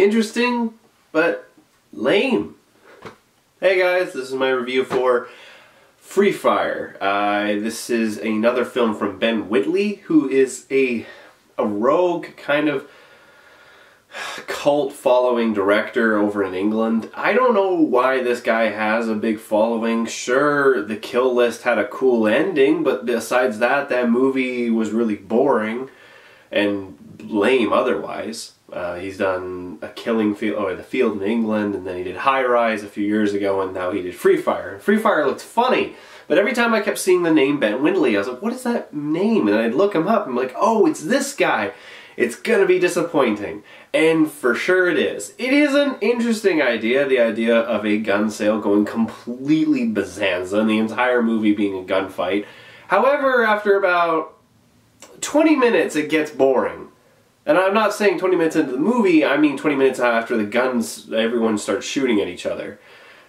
interesting, but lame. Hey guys, this is my review for Free Fire. This is another film from Ben Whitley, who is a rogue kind of cult following director over in England. I don't know why this guy has a big following. Sure, The Kill List had a cool ending, but besides that, that movie was really boring and lame otherwise. He's done A Killing Field, or The Field in England, and then he did High Rise a few years ago, and now he did Free Fire. Free Fire looked funny, but every time I kept seeing the name Ben Whitley, I was like, what is that name? And I'd look him up, and I'm like, oh, it's this guy. It's gonna be disappointing. And for sure it is. It is an interesting idea, the idea of a gun sale going completely bonanza and the entire movie being a gunfight. However, after about 20 minutes it gets boring. And I'm not saying 20 minutes into the movie, I mean 20 minutes after the guns, everyone starts shooting at each other.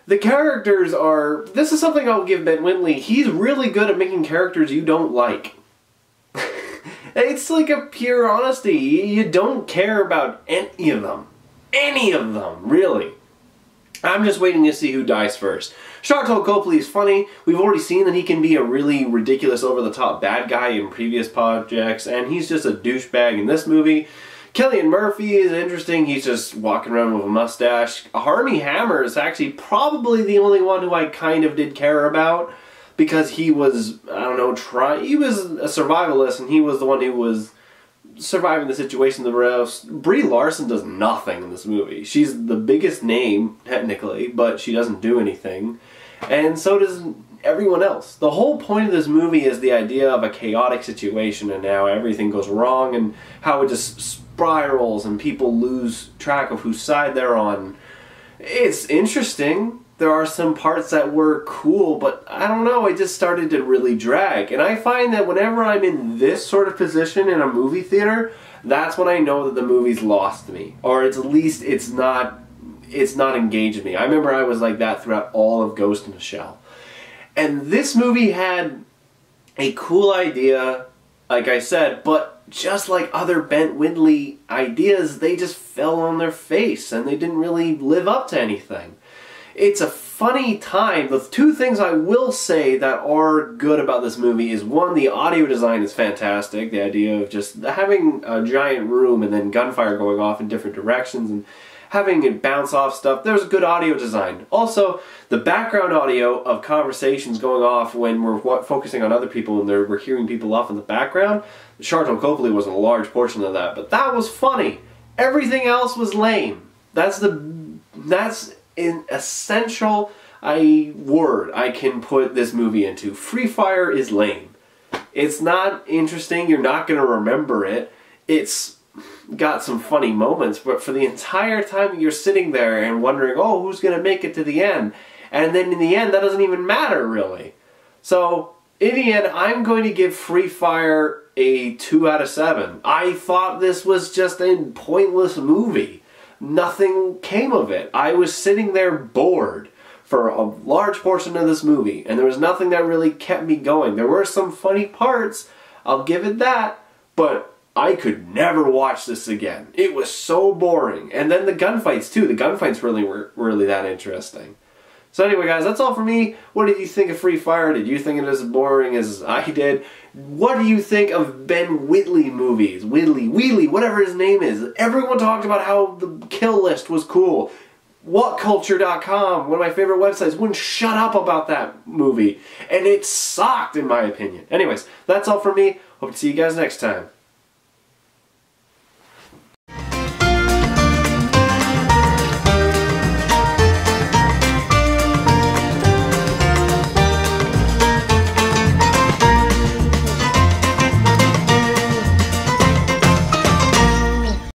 The characters are... This is something I'll give Ben Whitley. He's really good at making characters you don't like. It's like a pure honesty. You don't care about any of them. Any of them, really. I'm just waiting to see who dies first. Sharlto Copley is funny. We've already seen that he can be a really ridiculous, over-the-top bad guy in previous projects, and he's just a douchebag in this movie. Cillian Murphy is interesting. He's just walking around with a mustache. Armie Hammer is actually probably the only one who I kind of did care about, because he was, I don't know, he was a survivalist, and he was the one who was surviving the situation the rest. Brie Larson does nothing in this movie. She's the biggest name, technically, but she doesn't do anything. And so does everyone else. The whole point of this movie is the idea of a chaotic situation and how everything goes wrong and how it just spirals and people lose track of whose side they're on. It's interesting. There are some parts that were cool, but I don't know, it just started to really drag. And I find that whenever I'm in this sort of position in a movie theater, that's when I know that the movie's lost me. Or at least it's not engaged me. I remember I was like that throughout all of Ghost in the Shell. And this movie had a cool idea, like I said, but just like other Ben Whitley ideas, they just fell on their face and they didn't really live up to anything. It's a funny time. The two things I will say that are good about this movie is, one, the audio design is fantastic. The idea of just having a giant room and then gunfire going off in different directions and having it bounce off stuff. There's good audio design. Also, the background audio of conversations going off when we're focusing on other people and we're hearing people off in the background. Sharlto Copley was a large portion of that, but that was funny. Everything else was lame. That's an essential word I can put this movie into. Free Fire is lame. It's not interesting. You're not going to remember it. It's got some funny moments, but for the entire time you're sitting there and wondering, oh, who's going to make it to the end? And then in the end, that doesn't even matter, really. So, in the end, I'm going to give Free Fire a 2 out of 7. I thought this was just a pointless movie. Nothing came of it. I was sitting there bored for a large portion of this movie, and there was nothing that really kept me going. There were some funny parts, I'll give it that, but I could never watch this again. It was so boring. And then the gunfights too. The gunfights really weren't really that interesting. So anyway guys, that's all for me. What did you think of Free Fire? Did you think it was as boring as I did? What do you think of Ben Whitley movies? Wheatley, whatever his name is. Everyone talked about how The Kill List was cool. WhatCulture.com, one of my favorite websites, wouldn't shut up about that movie. And it sucked in my opinion. Anyways, that's all for me. Hope to see you guys next time.